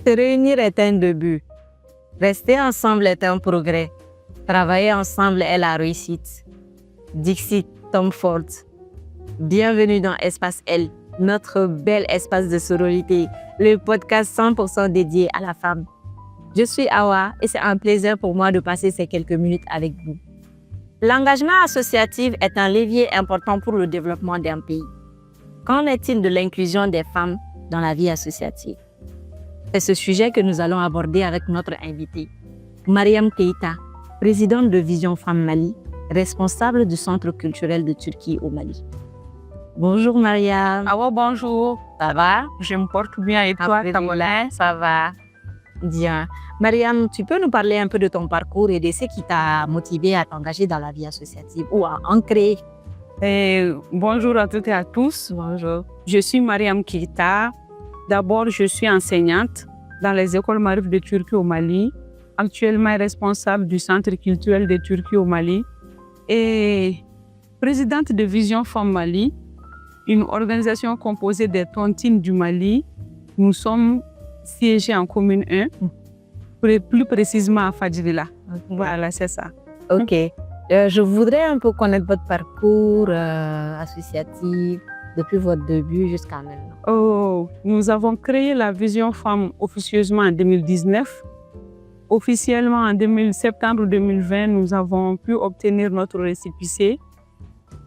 Se réunir est un début. Rester ensemble est un progrès. Travailler ensemble est la réussite. Dixit Tom Ford. Bienvenue dans Espace L, notre bel espace de sororité, le podcast 100% dédié à la femme. Je suis Awa et c'est un plaisir pour moi de passer ces quelques minutes avec vous. L'engagement associatif est un levier important pour le développement d'un pays. Qu'en est-il de l'inclusion des femmes dans la vie associative? C'est ce sujet que nous allons aborder avec notre invitée, Mariam Keïta, présidente de Vision Femmes Mali, responsable du Centre culturel de Turquie au Mali. Bonjour Mariam. Ah ouais, bonjour. Ça va? Je me porte bien et toi, Tamola? Ça va. Bien. Mariam, tu peux nous parler un peu de ton parcours et de ce qui t'a motivé à t'engager dans la vie associative ou à en créer? Bonjour à toutes et à tous. Bonjour. Je suis Mariam Keïta. D'abord, je suis enseignante dans les écoles Marif de Turquie au Mali, actuellement responsable du Centre culturel de Turquie au Mali et présidente de Vision Femmes Mali, une organisation composée des tontines du Mali. Nous sommes siégés en commune 1, plus précisément à Fadjilila. Voilà, c'est ça. Ok. Je voudrais un peu connaître votre parcours associatif depuis votre début jusqu'à maintenant. Nous avons créé la Vision Femmes officieusement en 2019. Officiellement en septembre 2020, nous avons pu obtenir notre récépissé.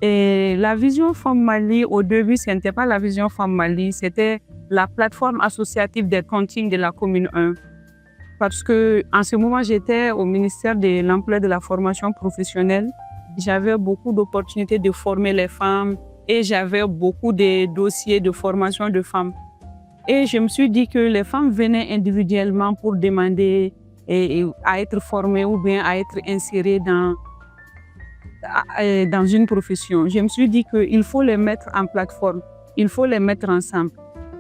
Et la Vision Femmes Mali, au début, ce n'était pas la Vision Femmes Mali, c'était la plateforme associative des tontines de la commune 1. Parce qu'en ce moment, j'étais au ministère de l'Emploi et de la Formation professionnelle. J'avais beaucoup d'opportunités de former les femmes et j'avais beaucoup de dossiers de formation de femmes. Et je me suis dit que les femmes venaient individuellement pour demander à être formées ou bien à être insérées dans une profession. Je me suis dit qu'il faut les mettre en plateforme, il faut les mettre ensemble.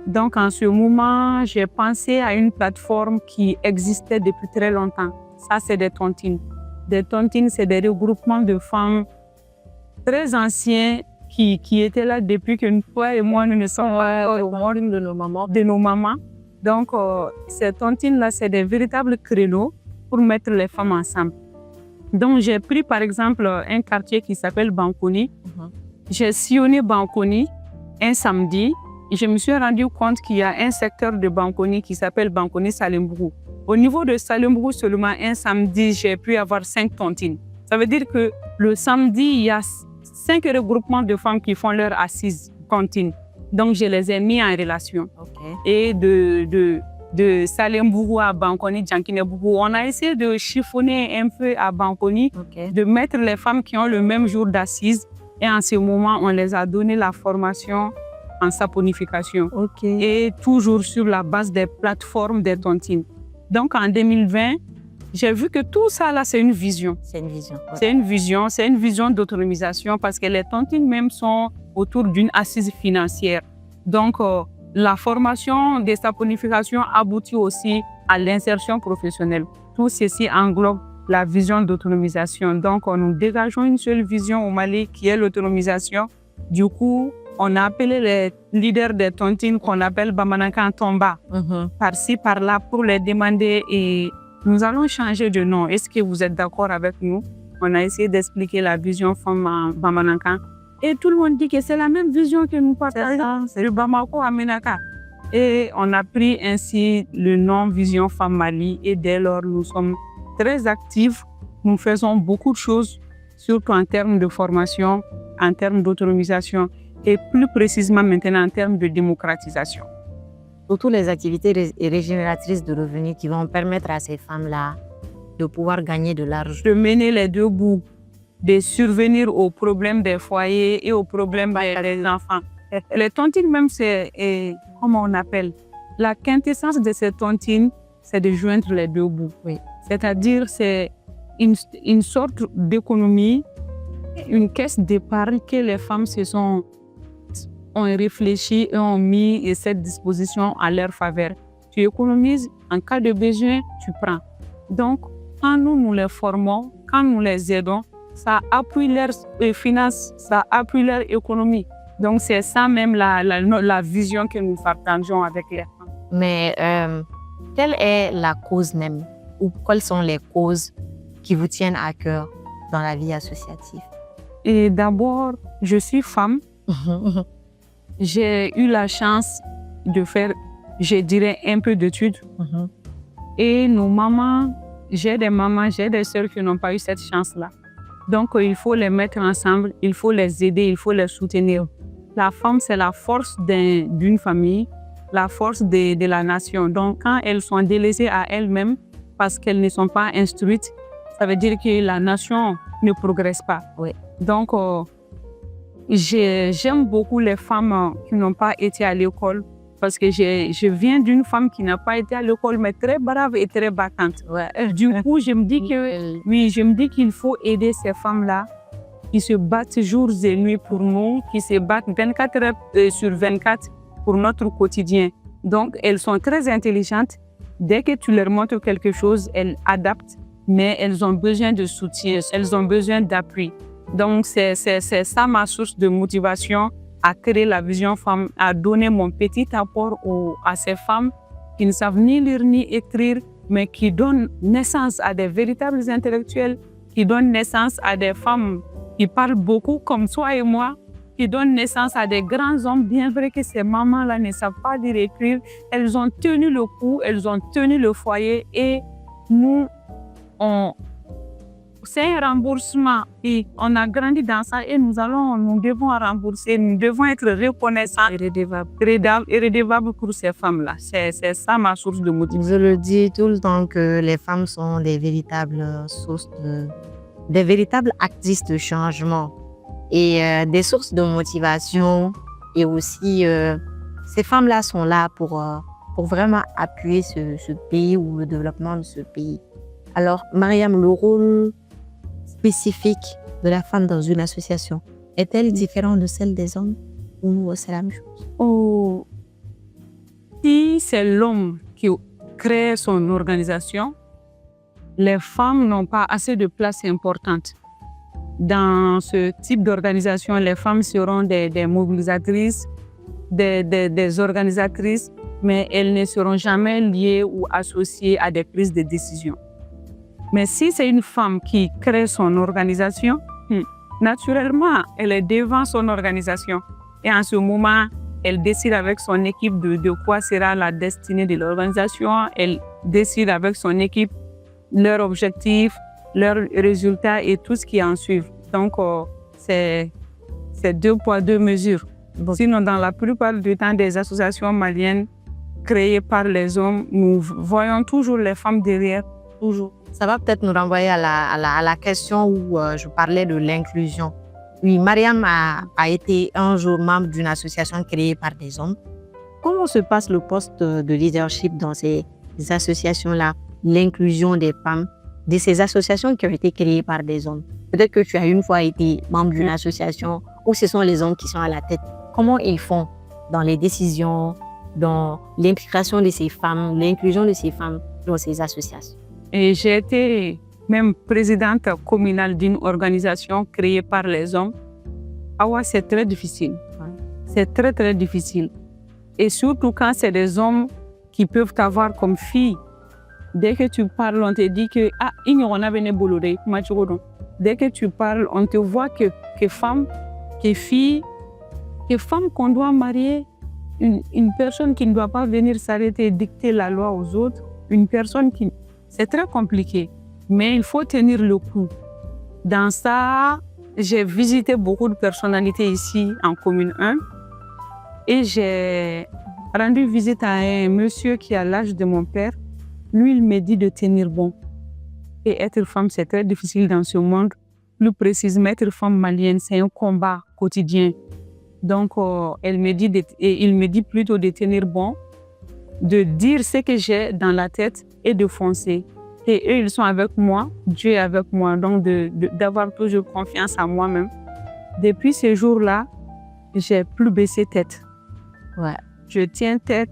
Donc en ce moment, j'ai pensé à une plateforme qui existait depuis très longtemps. Ça, c'est des tontines. Des tontines, c'est des regroupements de femmes très anciens qui étaient là depuis que toi et moi, nous ne sommes pas au monde de nos mamans. Donc, ces tontines-là, c'est des véritables créneaux pour mettre les femmes ensemble. Donc, j'ai pris par exemple un quartier qui s'appelle Bankoni. J'ai sillonné Bankoni un samedi. Je me suis rendu compte qu'il y a un secteur de Bankoni qui s'appelle Bankoni Salimbourou. Au niveau de Salimbourou, seulement un samedi, j'ai pu avoir 5 tontines. Ça veut dire que le samedi, il y a 5 regroupements de femmes qui font leur assise tontine. Donc, je les ai mis en relation. Et de Salimbourou à Bankoni, Djankinebourou, on a essayé de chiffonner un peu à Bankoni, de mettre les femmes qui ont le même jour d'assises. Et en ce moment, on les a donné la formation en saponification. Et toujours sur la base des plateformes des tontines. Donc, en 2020, j'ai vu que tout ça, là, c'est une vision. C'est une vision. C'est une vision d'autonomisation parce que les tontines même sont autour d'une assise financière. Donc, la formation des saponifications aboutit aussi à l'insertion professionnelle. Tout ceci englobe la vision d'autonomisation. Donc, nous dégageons une seule vision au Mali qui est l'autonomisation. Du coup, on a appelé les leaders des tontines qu'on appelle Bamanankan Tomba, par-ci, par-là, pour les demander et nous allons changer de nom. Est-ce que vous êtes d'accord avec nous? On a essayé d'expliquer la vision femme en Bamanankan. Et tout le monde dit que c'est la même vision que nous partageons. C'est le Bamako à Menaka. Et on a pris ainsi le nom Vision Femmes Mali. Et dès lors, nous sommes très actifs. Nous faisons beaucoup de choses, surtout en termes de formation, en termes d'autonomisation et plus précisément maintenant en termes de démocratisation. Surtout les activités régénératrices de revenus qui vont permettre à ces femmes-là de pouvoir gagner de l'argent. De mener les deux bouts, de survenir aux problèmes des foyers et aux problèmes des enfants. Les tontines même, c'est, comment on appelle, la quintessence de ces tontines, c'est de joindre les deux bouts. C'est-à-dire, c'est une sorte d'économie, une caisse d'épargne que les femmes ont réfléchi et ont mis cette disposition à leur faveur. Tu économises, en cas de besoin, tu prends. Donc, quand nous les formons, quand nous les aidons, ça appuie leurs finances, ça appuie leur économie. Donc, c'est ça même la vision que nous partageons avec les femmes. Mais quelle est la cause même ou quelles sont les causes qui vous tiennent à cœur dans la vie associative? Et d'abord, je suis femme. J'ai eu la chance de faire, je dirais, un peu d'études. Et nos mamans, j'ai des sœurs qui n'ont pas eu cette chance-là. Donc, il faut les mettre ensemble, il faut les aider, il faut les soutenir. La femme, c'est la force d'une famille, la force de la nation. Donc, quand elles sont délaissées à elles-mêmes parce qu'elles ne sont pas instruites, ça veut dire que la nation ne progresse pas. Oui. Donc, j'aime beaucoup les femmes qui n'ont pas été à l'école parce que je viens d'une femme qui n'a pas été à l'école, mais très brave et très battante. Ouais. Du coup, je me dis qu'il faut aider ces femmes-là qui se battent jours et nuits pour nous, qui se battent 24 heures sur 24 pour notre quotidien. Donc, elles sont très intelligentes. Dès que tu leur montres quelque chose, elles adaptent, mais elles ont besoin de soutien, elles ont besoin d'appui. Donc, c'est ça ma source de motivation à créer la vision femme, à donner mon petit apport à ces femmes qui ne savent ni lire ni écrire, mais qui donnent naissance à des véritables intellectuels, qui donnent naissance à des femmes qui parlent beaucoup comme toi et moi, qui donnent naissance à des grands hommes, bien vrai que ces mamans-là ne savent pas lire et écrire. Elles ont tenu le coup, elles ont tenu le foyer et nous, c'est un remboursement et on a grandi dans ça et nous devons rembourser, nous devons être reconnaissants et redevables pour ces femmes-là. C'est ça ma source de motivation. Je le dis tout le temps que les femmes sont des véritables sources des véritables actrices de changement et des sources de motivation. Et aussi, ces femmes-là sont là pour vraiment appuyer ce pays ou le développement de ce pays. Alors, Mariam, le rôle spécifique de la femme dans une association est-elle différente de celle des hommes ou c'est la même chose? Si c'est l'homme qui crée son organisation, les femmes n'ont pas assez de place importante. Dans ce type d'organisation, les femmes seront des mobilisatrices, des organisatrices, mais elles ne seront jamais liées ou associées à des prises de décision. Mais si c'est une femme qui crée son organisation, naturellement, elle est devant son organisation. Et en ce moment, elle décide avec son équipe de quoi sera la destinée de l'organisation. Elle décide avec son équipe leurs objectifs, leurs résultats et tout ce qui en suit. Donc, c'est 2 poids, 2 mesures. Sinon, dans la plupart du temps, des associations maliennes créées par les hommes, nous voyons toujours les femmes derrière, toujours. Ça va peut-être nous renvoyer à la question où je parlais de l'inclusion. Oui, Mariam a été un jour membre d'une association créée par des hommes. Comment se passe le poste de leadership dans ces associations-là, l'inclusion des femmes, de ces associations qui ont été créées par des hommes? Peut-être que tu as une fois été membre d'une association où ce sont les hommes qui sont à la tête. Comment ils font dans les décisions, dans l'implication de ces femmes, l'inclusion de ces femmes dans ces associations? Et j'ai été même présidente communale d'une organisation créée par les hommes. C'est très difficile. C'est très, très difficile. Et surtout quand c'est des hommes qui peuvent t'avoir comme fille. Dès que tu parles, on te dit que dès que tu parles, on te voit que femme, que fille, que femme qu'on doit marier, une personne qui ne doit pas venir s'arrêter et dicter la loi aux autres, une personne qui... C'est très compliqué, mais il faut tenir le coup. Dans ça, j'ai visité beaucoup de personnalités ici en commune 1 et j'ai rendu visite à un monsieur qui a l'âge de mon père. Lui, il me dit de tenir bon. Et être femme, c'est très difficile dans ce monde. Plus précisément, être femme malienne, c'est un combat quotidien. Donc, il me dit plutôt de tenir bon, de dire ce que j'ai dans la tête et de foncer. Et eux, ils sont avec moi, Dieu est avec moi, donc d'avoir toujours confiance en moi-même. Depuis ces jours-là, j'ai plus baissé tête. Ouais. Je tiens tête.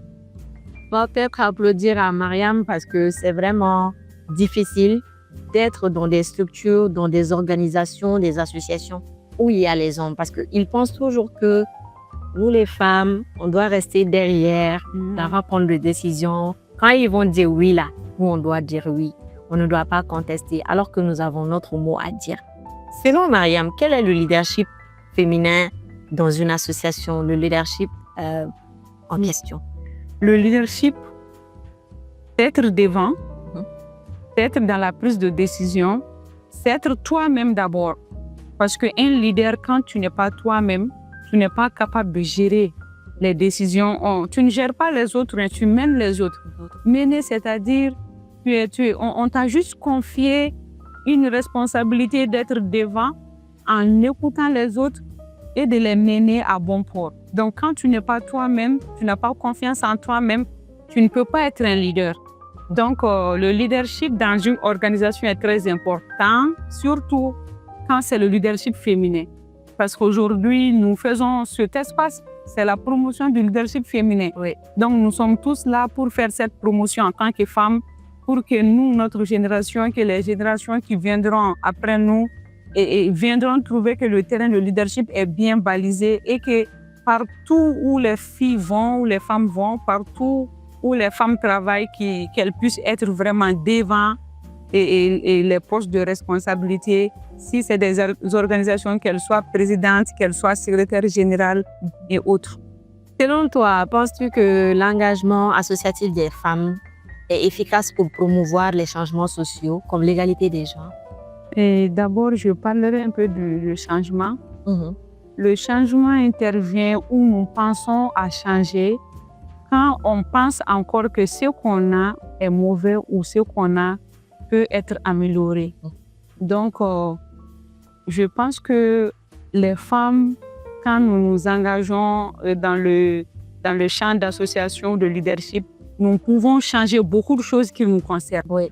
On va peut-être applaudir à Mariam parce que c'est vraiment difficile d'être dans des structures, dans des organisations, des associations où il y a les hommes. Parce qu'ils pensent toujours que nous, les femmes, on doit rester derrière, on va prendre des décisions, Quand ils vont dire oui là, nous on doit dire oui. On ne doit pas contester alors que nous avons notre mot à dire. Selon Mariam, quel est le leadership féminin dans une association, le leadership en question? Le leadership, c'est être devant, c'est être dans la prise de décision, c'est être toi-même d'abord. Parce qu'un leader, quand tu n'es pas toi-même, tu n'es pas capable de gérer les décisions. Tu ne gères pas les autres, mais tu mènes les autres. Mener, c'est-à-dire, on t'a juste confié une responsabilité d'être devant en écoutant les autres et de les mener à bon port. Donc, quand tu n'es pas toi-même, tu n'as pas confiance en toi-même, tu ne peux pas être un leader. Donc, le leadership dans une organisation est très important, surtout quand c'est le leadership féminin. Parce qu'aujourd'hui, nous faisons cet espace, c'est la promotion du leadership féminin. Oui. Donc, nous sommes tous là pour faire cette promotion en tant que femmes, pour que nous, notre génération, que les générations qui viendront après nous, et viendront trouver que le terrain de leadership est bien balisé et que partout où les filles vont, où les femmes vont, partout où les femmes travaillent, qu'elles puissent être vraiment devant et les postes de responsabilité, si c'est des organisations, qu'elles soient présidentes, qu'elles soient secrétaires générales et autres. Selon toi, penses-tu que l'engagement associatif des femmes est efficace pour promouvoir les changements sociaux comme l'égalité des genres? Et d'abord, je parlerai un peu du changement. Le changement intervient où nous pensons à changer quand on pense encore que ce qu'on a est mauvais ou ce qu'on a peut être amélioré. Donc, je pense que les femmes, quand nous nous engageons dans le champ d'association, de leadership, nous pouvons changer beaucoup de choses qui nous concernent. Oui.